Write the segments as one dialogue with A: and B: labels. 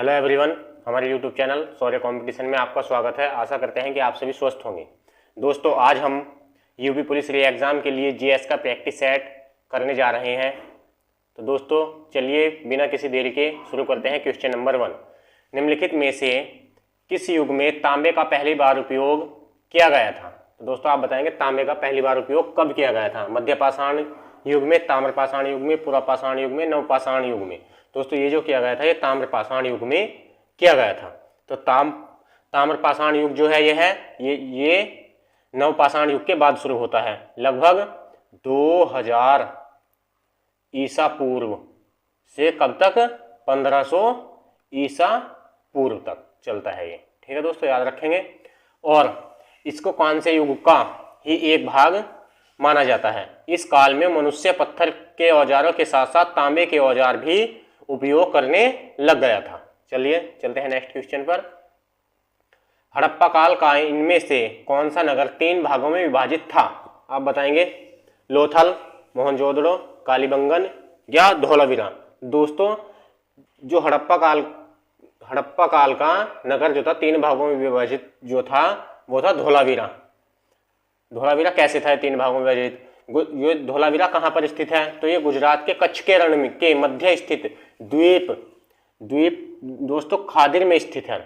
A: Hello everyone, हमारे YouTube channel शौर्य competition में आपका स्वागत है। आशा करते हैं कि आप सभी स्वस्थ होंगे। दोस्तों, आज हम यूपी पुलिस री एग्ज़ाम के लिए जीएस का प्रैक्टिस सेट करने जा रहे हैं। तो दोस्तों चलिए बिना किसी देरी के शुरू करते हैं। क्वेश्चन नंबर 1, निम्नलिखित में से किस युग में तांबे का पहली बार उपयोग किया गया था? तो दोस्तों आप बताएंगे तांबे का पहली बार उपयोग कब किया गया था? मध्य पाषाण युग में, ताम्र पाषाण युग में, पुरा पाषाण युग में, नव पाषाण युग में? दोस्तों ये जो किया गया था ये ताम्र पाषाण युग में किया गया था। तो ताम्र पाषाण युग जो है ये नव पाषाण युग के बाद शुरू होता है। लगभग 2000 ईसा पूर्व से कब तक? 1500 ईसा पूर्व तक चलता है ये। ठीक है दोस्तों, याद रखेंगे। और इसको कौन से युग का ही एक भाग माना जाता है? इस काल में मनुष्य पत्थर के औजारों के साथ साथ तांबे के औजार भी उपयोग करने लग गया था। चलिए चलते हैं नेक्स्ट क्वेश्चन पर। हड़प्पा काल का इनमें से कौन सा नगर 3 भागों में विभाजित था? आप बताएंगे। लोथल, मोहनजोदड़ो, कालीबंगन या धोलावीरा? दोस्तों जो हड़प्पा काल का नगर जो था 3 भागों में विभाजित जो था वो था धोलावीरा। धोलावीरा कैसे था 3 भागों में विभाजित? ये धोलावीरा कहाँ पर स्थित है? तो ये गुजरात के कच्छ के रण के मध्य स्थित द्वीप दोस्तों खादिर में स्थित है।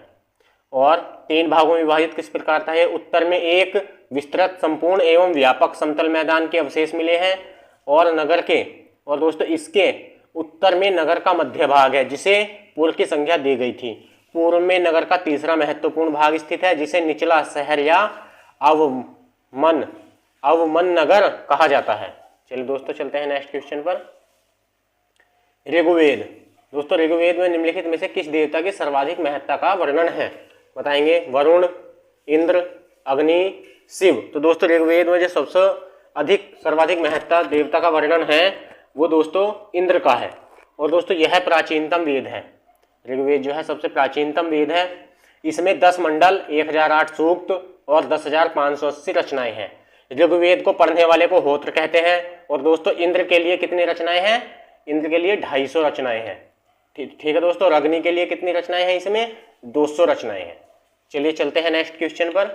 A: और 3 भागों में विभाजित किस प्रकार था? ये उत्तर में एक विस्तृत, संपूर्ण एवं व्यापक समतल मैदान के अवशेष मिले हैं और दोस्तों इसके उत्तर में नगर का मध्य भाग है जिसे पूर्व की संख्या दी गई थी। पूर्व में नगर का तीसरा महत्वपूर्ण भाग स्थित है जिसे निचला शहर या अवमन नगर कहा जाता है। चलिए दोस्तों चलते हैं नेक्स्ट क्वेश्चन पर। ऋग्वेद। दोस्तों ऋग्वेद में निम्नलिखित में से किस देवता की सर्वाधिक महत्ता का वर्णन है? बताएंगे। वरुण, इंद्र, अग्नि, शिव? तो दोस्तों ऋग्वेद में जो सबसे अधिक सर्वाधिक महत्ता देवता का वर्णन है वो दोस्तों इंद्र का है। और दोस्तों यह प्राचीनतम वेद है। ऋग्वेद जो है सबसे प्राचीनतम वेद है। इसमें 10 मंडल, 1008 सूक्त और 10,580 रचनाएं हैं। ऋग्वेद को पढ़ने वाले को होत्र कहते हैं। और दोस्तों इंद्र के लिए कितनी रचनाएं हैं? इंद्र के लिए 250 रचनाएं हैं। ठीक है दोस्तों। अग्नि के लिए कितनी रचनाएं हैं? इसमें 200 रचनाएं हैं। चलिए चलते हैं नेक्स्ट क्वेश्चन पर।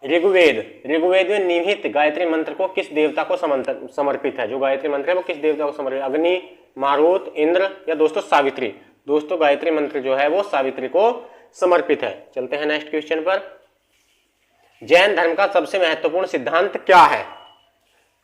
A: ऋग्वेद में निहित गायत्री मंत्र को किस देवता को समर्पित है? जो गायत्री मंत्र है वो किस देवता को समर्पित? अग्नि, मारुत, इंद्र या दोस्तों सावित्री? दोस्तों गायत्री मंत्र जो है वो सावित्री को समर्पित है। चलते हैं नेक्स्ट क्वेश्चन पर। जैन धर्म का सबसे महत्वपूर्ण सिद्धांत क्या है?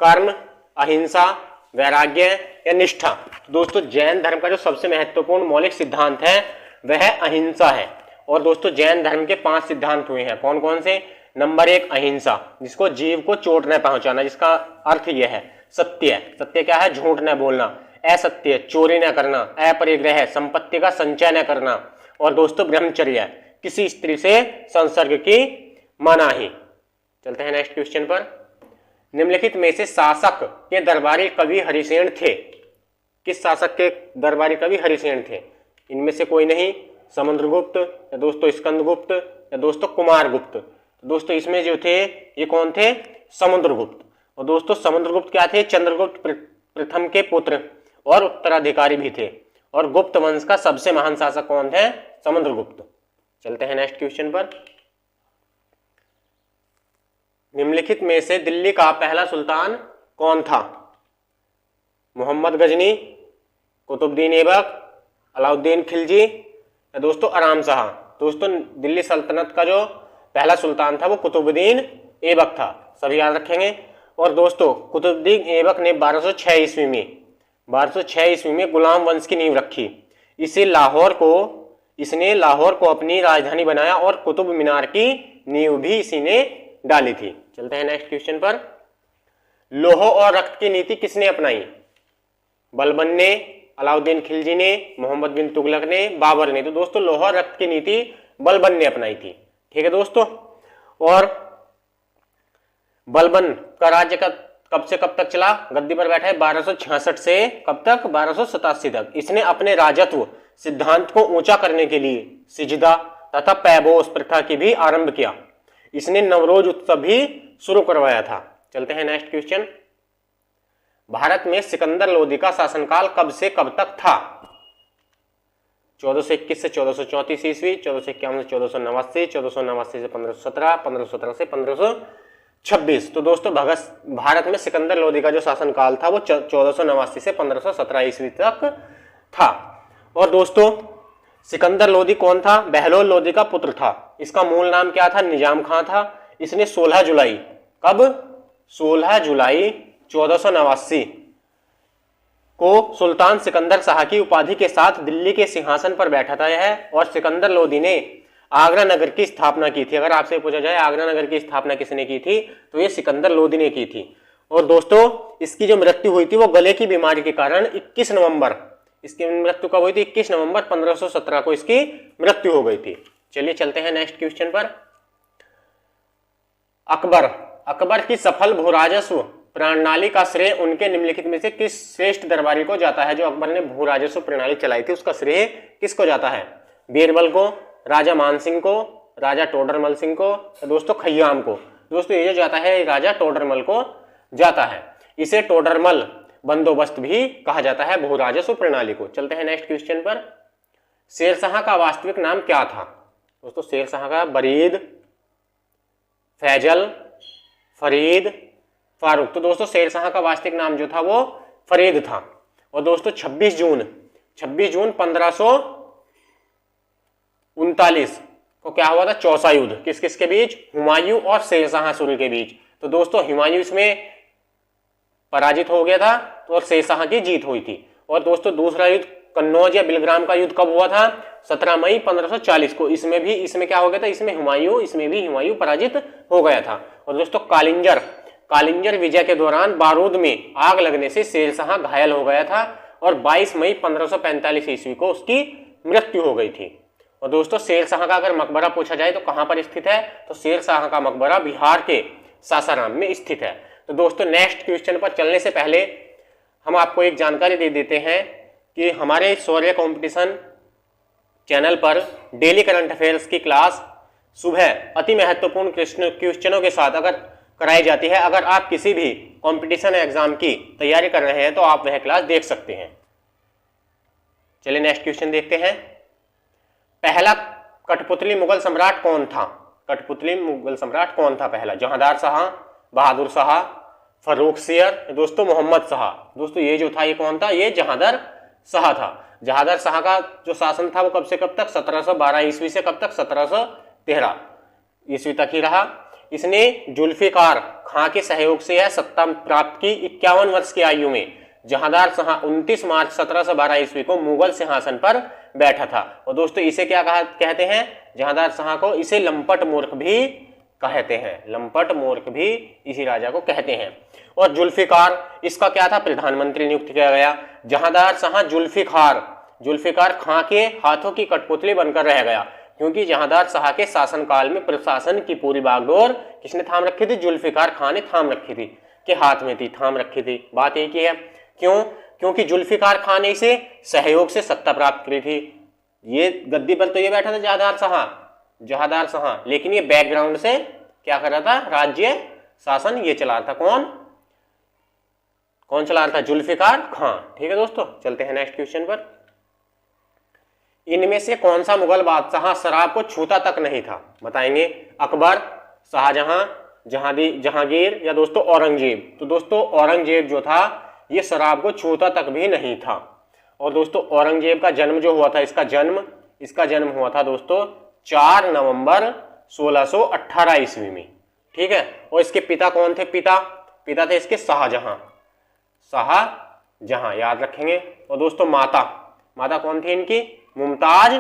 A: कर्म, अहिंसा, वैराग्य या निष्ठा? दोस्तों जैन धर्म का जो सबसे महत्वपूर्ण मौलिक सिद्धांत है वह अहिंसा है। और दोस्तों जैन धर्म के 5 सिद्धांत हुए हैं। कौन कौन से? नंबर 1 अहिंसा, जिसको जीव को चोट न पहुंचाना, जिसका अर्थ यह है। सत्य, सत्य क्या है? झूठ न बोलना। असत्य, चोरी न करना। अपरिग्रह, संपत्ति का संचय न करना। और दोस्तों ब्रह्मचर्य, किसी स्त्री से संसर्ग की मनाही। चलते हैं नेक्स्ट क्वेश्चन पर। निम्नलिखित में से शासक के दरबारी कवि हरिसेन थे? किस शासक के दरबारी कवि हरिसेन थे? इनमें से कोई नहीं। समुद्रगुप्त या दोस्तों स्कंदगुप्त या दोस्तों कुमारगुप्त? दोस्तों इसमें जो थे ये कौन थे? समुद्रगुप्त। और दोस्तों समुद्रगुप्त क्या थे? चंद्रगुप्त प्रथम के पुत्र और उत्तराधिकारी भी थे। और गुप्त वंश का सबसे महान शासक कौन थे? समुद्रगुप्त। चलते हैं नेक्स्ट क्वेश्चन पर। निम्नलिखित में से दिल्ली का पहला सुल्तान कौन था? मोहम्मद गजनी, कुतुबुद्दीन ऐबक, अलाउद्दीन खिलजी या दोस्तों आराम शाह? दोस्तों दिल्ली सल्तनत का जो पहला सुल्तान था वो कुतुबुद्दीन ऐबक था। सभी याद रखेंगे। और दोस्तों कुतुबुद्दीन ऐबक ने 1206 ईस्वी में गुलाम वंश की नींव रखी। इसने लाहौर को अपनी राजधानी बनाया और कुतुब मीनार की नींव भी इसी ने डाली थी। चलते हैं नेक्स्ट क्वेश्चन पर। लौह और रक्त की नीति किसने अपनाई? बलबन ने, अलाउद्दीन खिलजी ने, मोहम्मद बिन तुगलक ने, बाबर ने? तो दोस्तों लौह और रक्त की नीति बलबन ने अपनाई थी। ठीक है दोस्तों। और बलबन का राज्य कब से कब तक चला? गद्दी पर बैठा है 1266 से कब तक? 1287 तक। इसने अपने राजत्व सिद्धांत को ऊंचा करने के लिए सिजदा तथा पैबोस प्रथा की भी आरंभ किया। इसने नवरोज उत्सव भी शुरू करवाया था। चलते हैं नेक्स्ट क्वेश्चन। भारत में सिकंदर लोदी का शासनकाल कब से कब तक था? 1421 से 1434 ईस्वी, 1451 से 1489, 1489 से 1517, 1517 से 1526। तो दोस्तों भारत में सिकंदर लोदी का जो शासनकाल था वो 1489 से 1517 ईस्वी तक था। और दोस्तों सिकंदर लोदी कौन था? बहलोल लोदी का पुत्र था। इसका मूल नाम क्या था? निजाम खां था। इसने 16 जुलाई, कब? 16 जुलाई 1489 को सुल्तान सिकंदर शाह की उपाधि के साथ दिल्ली के सिंहासन पर बैठा था यह। और सिकंदर लोदी ने आगरा नगर की स्थापना की थी। अगर आपसे पूछा जाए आगरा नगर की स्थापना किसने की थी, तो ये सिकंदर लोदी ने की थी। और दोस्तों इसकी जो मृत्यु हुई थी वो गले की बीमारी के कारण 21 नवंबर, इसकी मृत्यु कब हुई थी? 21 नवंबर 1517 को इसकी मृत्यु हो गई थी। चलिए चलते हैं नेक्स्ट क्वेश्चन पर। अकबर की सफल भूराजस्व प्रणाली का श्रेय उनके निम्नलिखित में से किस श्रेष्ठ दरबारी को जाता है? जो अकबर ने भूराजस्व प्रणाली चलाई थी उसका श्रेय किसको जाता है? बीरबल को, राजा मानसिंह को, राजा टोडरमल सिंह को, तो दोस्तों खय्याम को। दोस्तों ये जो जाता है राजा टोडरमल को जाता है। इसे टोडरमल बंदोबस्त भी कहा जाता है भूराजस्व प्रणाली को। चलते हैं नेक्स्ट क्वेश्चन पर। शेरशाह का वास्तविक नाम क्या था? दोस्तों शेरशाह का बरीद, फैजल, फरीद, फारूक। तो दोस्तों शेरशाह का वास्तविक नाम जो था वो फरीद था। और दोस्तों 26 जून 1539 को क्या हुआ था? चौसा युद्ध किस किस के बीच? हुमायूं और शेरशाह सूरी के बीच। तो दोस्तों हुमायूं इसमें पराजित हो गया था और शेरशाह की जीत हुई थी। और दोस्तों दूसरा युद्ध कन्नौज या बिलग्राम का युद्ध कब हुआ था? 17 मई 1540 को। इसमें क्या हो गया था? इसमें हुमायूं पराजित हो गया था। और दोस्तों कालिंजर विजय के दौरान बारूद में आग लगने से शेरशाह घायल हो गया था और 22 मई 1545 ईस्वी को उसकी मृत्यु हो गई थी। और दोस्तों शेरशाह का अगर मकबरा पूछा जाए तो कहां पर स्थित है? तो शेरशाह का मकबरा बिहार के सासाराम में स्थित है। तो दोस्तों नेक्स्ट क्वेश्चन पर चलने से पहले हम आपको एक जानकारी दे देते हैं कि हमारे शौर्य कंपटीशन चैनल पर डेली करंट अफेयर्स की क्लास सुबह अति महत्वपूर्ण क्वेश्चनों के साथ अगर कराई जाती है। अगर आप किसी भी कंपटीशन एग्जाम की तैयारी कर रहे हैं तो आप वह क्लास देख सकते हैं। चलिए नेक्स्ट क्वेश्चन देखते हैं। पहला कठपुतली मुगल सम्राट कौन था? कठपुतली मुगल सम्राट कौन था पहला? जहांदार शाह, बहादुर शाह, फर्रुख सियर, दोस्तों मोहम्मद शाह। दोस्तों ये जो था ये कौन था? ये जहांदार शाह था। जहांदार शाह का जो शासन था वो कब से कब तक? 1712 ईस्वी से कब तक? 1713 ईस्वी तक ही रहा। इसने जुल्फिकार खां के सहयोग से यह सत्ता प्राप्त की। 51 वर्ष की आयु में जहांदार शाह 29 मार्च 1712 ईस्वी को मुगल सिंहासन पर बैठा था। और दोस्तों इसे क्या कहते हैं? जहांदार शाह को इसे लंपट मूर्ख भी कहते हैं। लंपट मूर्ख भी इसी राजा को कहते हैं। और जुल्फिकार इसका क्या था? प्रधानमंत्री नियुक्त किया गया। जहांदार शाह जुल्फिकार खां के हाथों की कठपुतली बनकर रह गया क्योंकि जहांदार शाह के शासनकाल में प्रशासन की पूरी बागडोर किसने थाम रखी थी? जुल्फिकार खां ने थाम रखी थी, के हाथ में थी, थाम रखी थी। बात एक ही है। क्यों? क्योंकि जुल्फिकार खां ने इसे सहयोग से सत्ता प्राप्त करी थी। ये गद्दी पर तो ये बैठा था जहांदार शाह, लेकिन ये बैकग्राउंड से क्या कर रहा था? राज्य शासन ये चला रहा था। कौन चला रहा था? जुल्फिकार खां। ठीक है दोस्तों, चलते हैं नेक्स्ट क्वेश्चन पर। इनमें से कौन सा मुगल बादशाह शराब को छूता तक नहीं था? बताएंगे। अकबर, शाहजहां, जहांगीर या दोस्तों औरंगजेब। तो दोस्तों औरंगजेब जो था ये शराब को छूता तक भी नहीं था। और दोस्तों औरंगजेब का जन्म जो हुआ था, इसका जन्म हुआ था दोस्तों 4 नवंबर 1618 ईस्वी में। ठीक है। और इसके पिता कौन थे? पिता थे इसके शाहजहां, याद रखेंगे। और दोस्तों माता कौन थी इनकी? मुमताज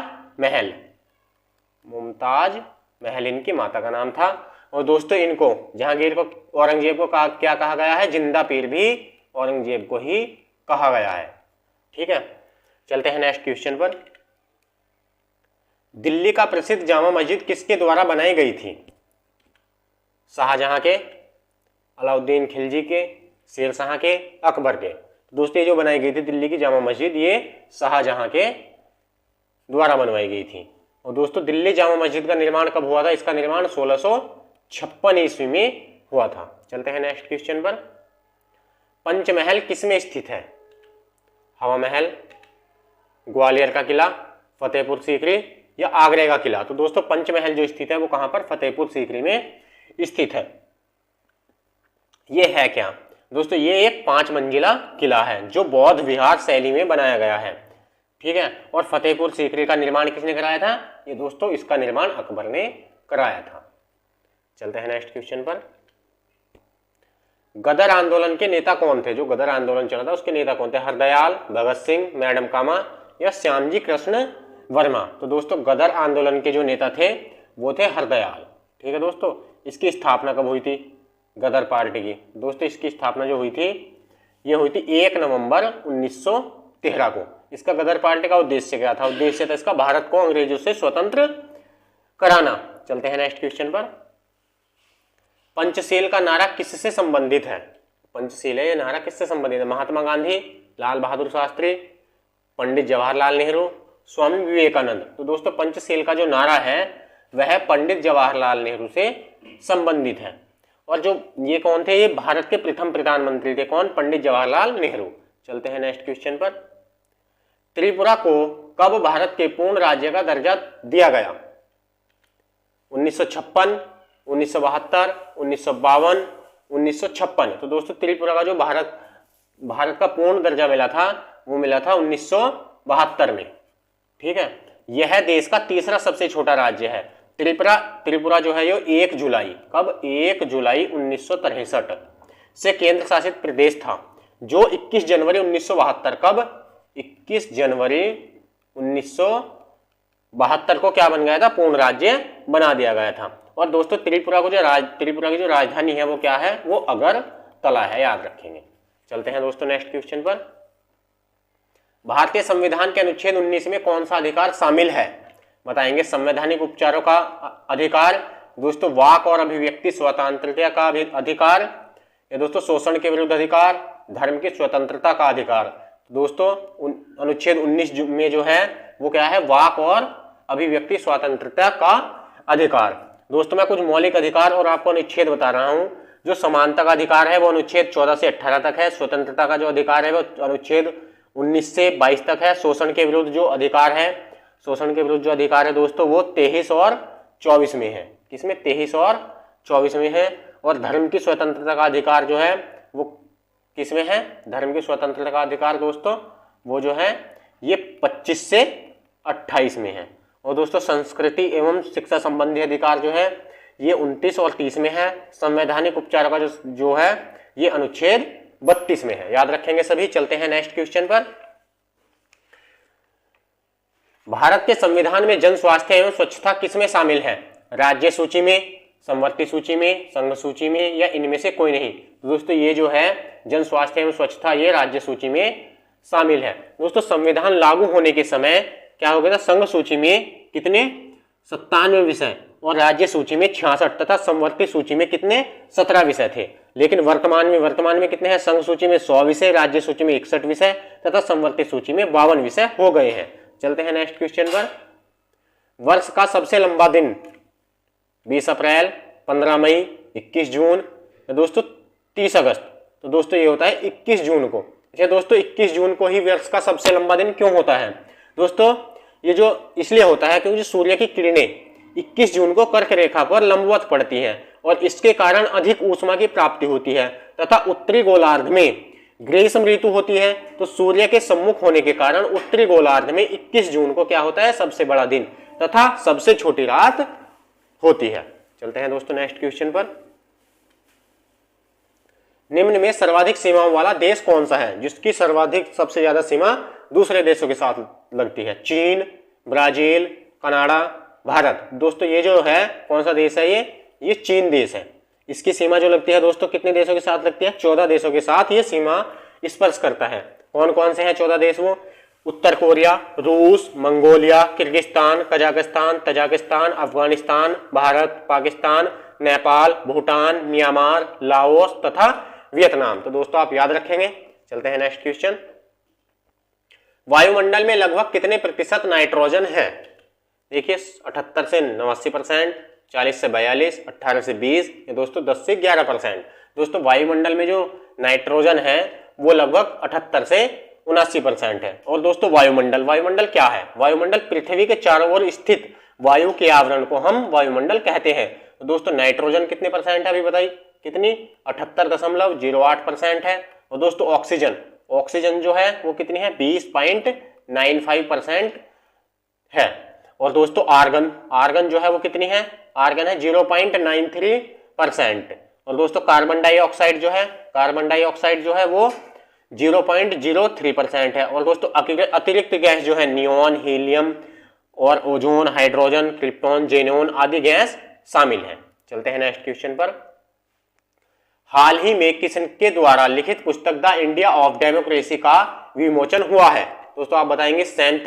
A: महल इनकी माता का नाम था। और दोस्तों इनको जहांगीर को, औरंगजेब को क्या कहा गया है? जिंदा पीर भी औरंगजेब को ही कहा गया है। ठीक है, चलते हैं नेक्स्ट क्वेश्चन पर। दिल्ली का प्रसिद्ध जामा मस्जिद किसके द्वारा बनाई गई थी? शाहजहां के, अलाउद्दीन खिलजी के, शेरशाह के, अकबर के। दोस्तों ये जो बनाई गई थी दिल्ली की जामा मस्जिद ये शाहजहां के द्वारा बनवाई गई थी। और दोस्तों दिल्ली जामा मस्जिद का निर्माण कब हुआ था? इसका निर्माण 1656 ईस्वी में हुआ था। चलते हैं नेक्स्ट क्वेश्चन पर। पंचमहल किस में स्थित है? हवा महल, ग्वालियर का किला, फतेहपुर सीकरी या आगरे का किला। तो दोस्तों पंचमहल जो स्थित है वो कहां पर, फतेहपुर सीकरी में स्थित है। ये है क्या दोस्तों, ये एक 5 मंजिला किला है जो बौद्ध विहार शैली में बनाया गया है, ठीक है। और फतेहपुर सीकरी का निर्माण किसने कराया था, ये दोस्तों इसका निर्माण अकबर ने कराया था। चलते हैं नेक्स्ट क्वेश्चन पर। गदर आंदोलन के नेता कौन थे, जो गदर आंदोलन चला था उसके नेता कौन थे, हरदयाल, भगत सिंह, मैडम कामा या श्यामजी कृष्ण वर्मा। तो दोस्तों गदर आंदोलन के जो नेता थे वो थे हरदयाल, ठीक है दोस्तों। इसकी स्थापना कब हुई थी, गदर पार्टी की, दोस्तों इसकी स्थापना जो हुई थी ये हुई थी 1 नवंबर 1913 को। इसका गदर पार्टी का उद्देश्य क्या था, उद्देश्य था इसका भारत को अंग्रेजों से स्वतंत्र कराना। चलते हैं नेक्स्ट क्वेश्चन पर। पंचशील का नारा किससे संबंधित है, पंचशील है ये नारा किससे संबंधित है, महात्मा गांधी, लाल बहादुर शास्त्री, पंडित जवाहरलाल नेहरू, स्वामी विवेकानंद। तो दोस्तों पंचशील का जो नारा है वह पंडित जवाहरलाल नेहरू से संबंधित है। और जो ये कौन थे, ये भारत के प्रथम प्रधानमंत्री थे, कौन, पंडित जवाहरलाल नेहरू। चलते हैं नेक्स्ट क्वेश्चन पर। त्रिपुरा को कब भारत के पूर्ण राज्य का दर्जा दिया गया, 1956, 1972, 1952, 1956। तो दोस्तों त्रिपुरा का जो भारत का पूर्ण दर्जा मिला था वो मिला था 1972 में, ठीक है। यह देश का तीसरा सबसे छोटा राज्य है। त्रिपुरा जो है ये 1 जुलाई, कब, 1 जुलाई 1963 से केंद्र शासित प्रदेश था, जो 21 जनवरी 1972, कब, 21 जनवरी 1972 को क्या बन गया था, पूर्ण राज्य बना दिया गया था। और दोस्तों त्रिपुरा की जो राजधानी है वो क्या है, वो अगरतला है, याद रखेंगे। चलते हैं दोस्तों नेक्स्ट क्वेश्चन पर। भारतीय संविधान के अनुच्छेद 19 में कौन सा अधिकार शामिल है, बताएंगे। संवैधानिक उपचारों का अधिकार, दोस्तों वाक और अभिव्यक्ति स्वतंत्रता का अधिकार, या दोस्तों शोषण के विरुद्ध अधिकार, धर्म की स्वतंत्रता का अधिकार। दोस्तों अनुच्छेद 19 में जो है वो क्या है, वाक और अभिव्यक्ति स्वतंत्रता का अधिकार। दोस्तों मैं कुछ मौलिक अधिकार और आपको अनुच्छेद बता रहा हूं। जो समानता का अधिकार है वो अनुच्छेद 14 से 18 तक है। स्वतंत्रता का जो अधिकार है वो अनुच्छेद 19 से 22 तक है। शोषण के विरुद्ध जो अधिकार है दोस्तों वो 23 और 24 में है। किसमें, 23 और 24 में है। और धर्म की स्वतंत्रता का अधिकार जो है वो किसमें है, धर्म की स्वतंत्रता का अधिकार दोस्तों वो जो है ये 25 से 28 में है। और दोस्तों संस्कृति एवं शिक्षा संबंधी अधिकार जो है ये 29 और 30 में है। संवैधानिक उपचार का जो है ये अनुच्छेद 32 में है, याद रखेंगे सभी। चलते हैं नेक्स्ट क्वेश्चन पर। भारत के संविधान में जन स्वास्थ्य एवं स्वच्छता किसमें शामिल है, राज्य सूची में, समवर्ती सूची में, संघ सूची में या इनमें से कोई नहीं। दोस्तों ये जो है जन स्वास्थ्य एवं स्वच्छता ये राज्य सूची में शामिल है। दोस्तों संविधान लागू होने के समय क्या हो गया था, संघ सूची में कितने 97 विषय और राज्य सूची में 66 तथा समवर्ती सूची में कितने 17 विषय थे। लेकिन वर्तमान में कितने हैं, संघ सूची में 100 विषय, राज्य सूची में 61 विषय तथा समवर्ती सूची में 52 विषय हो गए हैं। चलते हैं नेक्स्ट क्वेश्चन पर। वर्ष का सबसे लंबा दिन 20 अप्रैल, 15 मई, 21 जून या दोस्तों 30 अगस्त। तो दोस्तों ये होता है 21 जून को। अच्छा दोस्तों 21 जून को ही वर्ष का सबसे लंबा दिन क्यों होता है दोस्तों, ये जो इसलिए होता है क्योंकि सूर्य की किरणें 21 जून को कर्क रेखा पर लंबवत पड़ती हैं और इसके कारण अधिक ऊष्मा की प्राप्ति होती है तथा उत्तरी गोलार्ध में ग्रीष्म ऋतु होती है। तो सूर्य के सम्मुख होने के कारण उत्तरी गोलार्ध में 21 जून को क्या होता है, सबसे बड़ा दिन तथा सबसे छोटी रात होती है। चलते हैं दोस्तों नेक्स्ट क्वेश्चन पर। निम्न में सर्वाधिक सीमाओं वाला देश कौन सा है, जिसकी सबसे ज्यादा सीमा दूसरे देशों के साथ लगती है, चीन, ब्राजील, कनाडा, भारत। दोस्तों ये जो है कौन सा देश है, ये चीन देश है। इसकी सीमा जो लगती है दोस्तों कितने देशों के साथ लगती है, 14 देशों के साथ ये सीमा स्पर्श करता है। कौन कौन से हैं 14 देश, वो उत्तर कोरिया, रूस, Mongolia, Kyrgyzstan, Kazakhstan, Tajikistan, Afghanistan, Bharat, Pakistan, Nepal, Bhutan, Myanmar, Laos तथा वियतनाम। तो दोस्तों आप याद रखेंगे। चलते हैं नेक्स्ट क्वेश्चन। वायुमंडल में लगभग कितने प्रतिशत नाइट्रोजन है, देखिए 78 से 89%, 40 से 42, 18 से 20 या दोस्तों 10 से 11%। दोस्तों वायुमंडल में जो नाइट्रोजन है वो लगभग 78 से 79% है। और दोस्तों वायुमंडल, वायुमंडल क्या है? वायुमंडल पृथ्वी के चारों ओर स्थित वायु के आवरण को हम वायुमंडल कहते हैं। तो दोस्तों नाइट्रोजन कितने परसेंट है अभी बताइए, कितनी? 78.08% है। और दोस्तों ऑक्सीजन, ऑक्सीजन जो है वो कितनी है? 20.95% है। और दोस्तों आर्गन, आर्गन जो है वो कितनी है? आर्गन है 0.93%। और दोस्तों कार्बन डाइऑक्साइड जो है, कार्बन डाइऑक्साइड जो है वो 0.03% है। और दोस्तों अतिरिक्त गैस जो है नियोन, हीलियम और ओजोन, हाइड्रोजन, क्रिप्टॉन, जेनोन आदि गैस शामिल है। चलते हैं नेक्स्ट क्वेश्चन पर। हाल ही में किसके द्वारा लिखित पुस्तक द इंडिया ऑफ डेमोक्रेसी का विमोचन हुआ है? दोस्तों आप बताएंगे सैम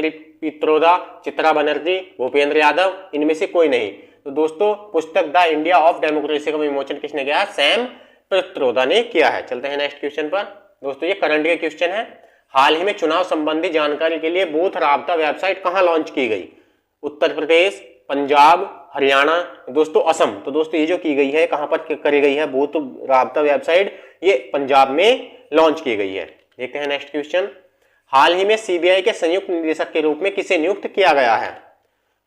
A: पित्रोदा, चित्रा बनर्जी, भूपेंद्र यादव, इनमें से कोई नहीं। तो दोस्तों पुस्तक द इंडिया ऑफ डेमोक्रेसी का विमोचन किसने किया है? सैम पित्रोदा ने किया है। चलते हैं नेक्स्ट क्वेश्चन पर। दोस्तों ये करंट के क्वेश्चन है। हाल ही में चुनाव संबंधी जानकारी के लिए बूथ राबता वेबसाइट कहां लॉन्च की गई? उत्तर प्रदेश, पंजाब, हरियाणा, दोस्तों असम। तो दोस्तों ये जो की गई है कहां पर करी गई है बूथ राबता वेबसाइट? ये पंजाब में लॉन्च की गई है। देखते हैं नेक्स्ट क्वेश्चन। हाल ही में सीबीआई के संयुक्त निदेशक के रूप में किसे नियुक्त किया गया है?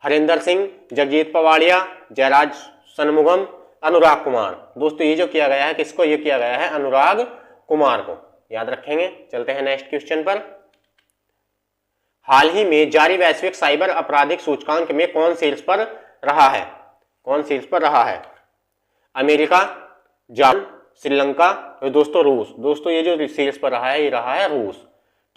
A: हरिंदर सिंह, जगजीत पवाड़िया, जयराज सनमुगम, अनुराग कुमार। दोस्तों ये जो किया गया है किसको? ये किया गया है अनुराग कुमार को, याद रखेंगे। चलते हैं नेक्स्ट क्वेश्चन पर। हाल ही में जारी वैश्विक साइबर आपराधिक सूचकांक में कौन शीर्ष पर रहा है? कौन शीर्ष पर रहा है? अमेरिका, जापान, श्रीलंका, दोस्तों रूस। दोस्तों ये जो शीर्ष पर रहा है ये रहा है रूस।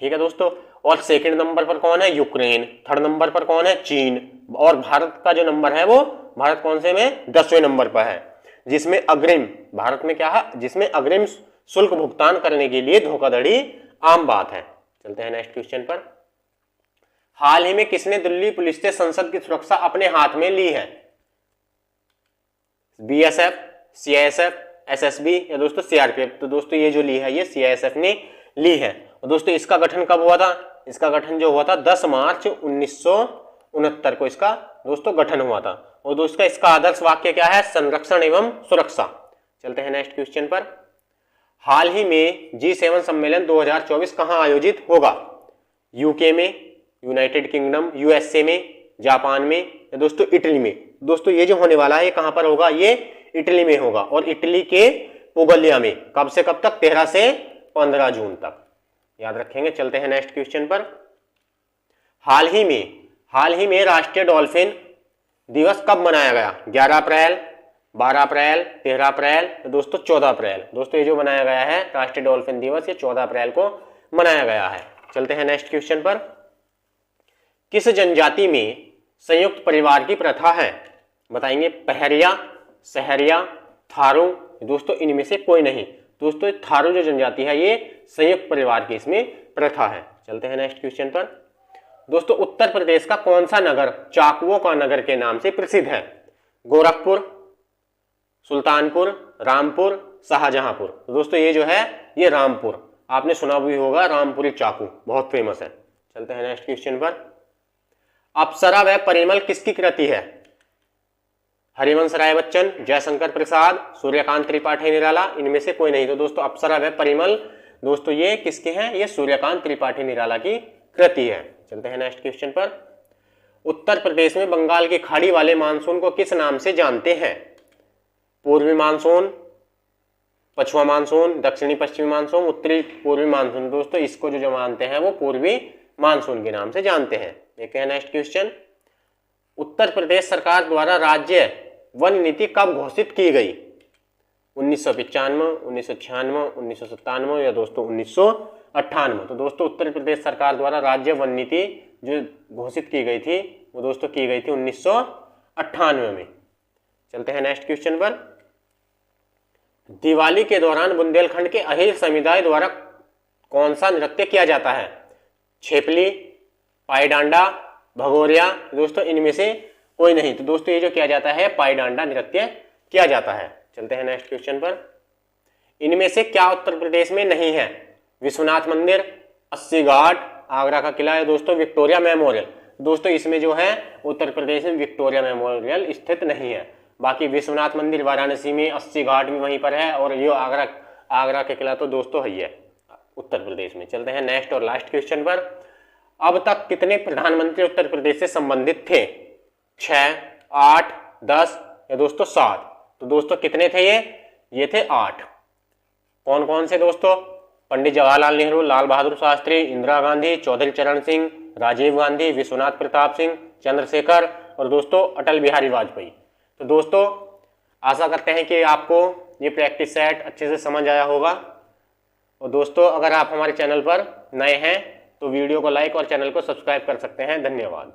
A: ठीक है दोस्तों। और सेकंड नंबर पर कौन है? यूक्रेन। थर्ड नंबर पर कौन है? चीन। और भारत का जो नंबर है वो, भारत कौन से में? 10वें नंबर पर है, जिसमें अग्रिम, भारत में क्या है? जिसमें अग्रिम शुल्क भुगतान करने के लिए धोखाधड़ी आम बात है। चलते हैं नेक्स्ट क्वेश्चन पर। हाल ही में किसने दिल्ली पुलिस से संसद की सुरक्षा अपने हाथ में ली है? बीएसएफ, सीआईएसएफ, एसएसबी या दोस्तों सीआरपीएफ। तो दोस्तों ये जो ली है ये सीआईएसएफ ने ली है। और दोस्तों इसका गठन कब हुआ था? इसका गठन जो हुआ था 10 मार्च 1969 को इसका दोस्तों गठन हुआ था। और दोस्तों इसका आदर्श वाक्य क्या है? संरक्षण एवं सुरक्षा। चलते हैं नेक्स्ट क्वेश्चन पर। हाल ही में G7 सम्मेलन 2024 कहां आयोजित होगा? यूके में, यूनाइटेड किंगडम, यूएसए में, जापान में या दोस्तों इटली में। दोस्तों ये जो होने वाला है ये कहां पर होगा? ये इटली में होगा। और इटली के पुगलिया में। कब से कब तक? 13 से 15 जून तक, याद रखेंगे। चलते हैं नेक्स्ट क्वेश्चन पर। हाल ही में राष्ट्रीय डॉल्फिन दिवस कब मनाया गया? 11 अप्रैल, 12 अप्रैल, 13 अप्रैल, दोस्तों 14 अप्रैल। दोस्तों ये जो मनाया गया है राष्ट्रीय डॉल्फिन दिवस ये 14 अप्रैल को मनाया गया है। चलते हैं नेक्स्ट क्वेश्चन पर। किस जनजाति में संयुक्त परिवार की प्रथा है? बताएंगे पहरिया, सहरिया, थारू, दोस्तों इनमें से कोई नहीं। दोस्तों थारू जो जनजाति है ये संयुक्त परिवार की इसमें प्रथा है। चलते हैं नेक्स्ट क्वेश्चन पर। दोस्तों उत्तर प्रदेश का कौन सा नगर चाकुओं का नगर के नाम से प्रसिद्ध है? गोरखपुर, सुल्तानपुर, रामपुर, शाहजहांपुर। दोस्तों ये जो है ये रामपुर, आपने सुना भी होगा रामपुरी चाकू, बहुत फेमस है। चलते हैं नेक्स्ट क्वेश्चन पर। अप्सरा व परिमल किसकी कृति है? हरिवंश राय बच्चन, जयशंकर प्रसाद, सूर्यकांत त्रिपाठी निराला, इनमें से कोई नहीं। तो दोस्तों अप्सरा व परिमल दोस्तों ये किसके हैं? ये सूर्यकांत त्रिपाठी निराला की कृति है। चलते हैं नेक्स्ट क्वेश्चन पर। उत्तर प्रदेश में बंगाल की खाड़ी वाले मानसून को किस नाम से जानते हैं? पूर्वी मानसून, पछुआ मानसून, दक्षिणी पश्चिमी मानसून, उत्तरी पूर्वी मानसून। दोस्तों इसको जो मानते हैं वो पूर्वी मानसून के नाम से जानते हैं। देखते हैं नेक्स्ट क्वेश्चन। उत्तर प्रदेश सरकार द्वारा राज्य वन नीति कब घोषित की गई? 1995, 1996, 1997 या दोस्तों 1998। तो दोस्तों उत्तर प्रदेश सरकार द्वारा राज्य वन नीति जो घोषित की गई थी वो दोस्तों की गई थी 1998 में। चलते हैं नेक्स्ट क्वेश्चन पर। दिवाली के दौरान बुंदेलखंड के अहिर समुदाय द्वारा कौन सा नृत्य किया जाता है? छेपली, पाईडांडा, भगोरिया, दोस्तों इनमें से कोई नहीं। तो दोस्तों ये जो किया जाता है पाईडांडा नृत्य किया जाता है। चलते हैं नेक्स्ट क्वेश्चन पर। इनमें से क्या उत्तर प्रदेश में नहीं है? विश्वनाथ मंदिर, अस्सी घाट, आगरा का किला है दोस्तों विक्टोरिया मेमोरियल। दोस्तों इसमें जो है उत्तर प्रदेश में विक्टोरिया मेमोरियल स्थित नहीं है। बाकी विश्वनाथ मंदिर वाराणसी में, अस्सी घाट भी वहीं पर है और ये आगरा का किला तो दोस्तों है ही है। उत्तर प्रदेश में। चलते हैं नेक्स्ट और लास्ट क्वेश्चन पर। अब तक कितने प्रधानमंत्री उत्तर प्रदेश से संबंधित थे? 6, 8, 10 या दोस्तों 7? तो दोस्तों कितने थे ये थे 8। कौन कौन से दोस्तों? पंडित जवाहरलाल नेहरू, लाल बहादुर शास्त्री, इंदिरा गांधी, चौधरी चरण सिंह, राजीव गांधी, विश्वनाथ प्रताप सिंह, चंद्रशेखर और दोस्तों अटल बिहारी वाजपेयी। तो दोस्तों आशा करते हैं कि आपको ये प्रैक्टिस सेट अच्छे से समझ आया होगा। और दोस्तों अगर आप हमारे चैनल पर नए हैं तो वीडियो को लाइक और चैनल को सब्सक्राइब कर सकते हैं। धन्यवाद।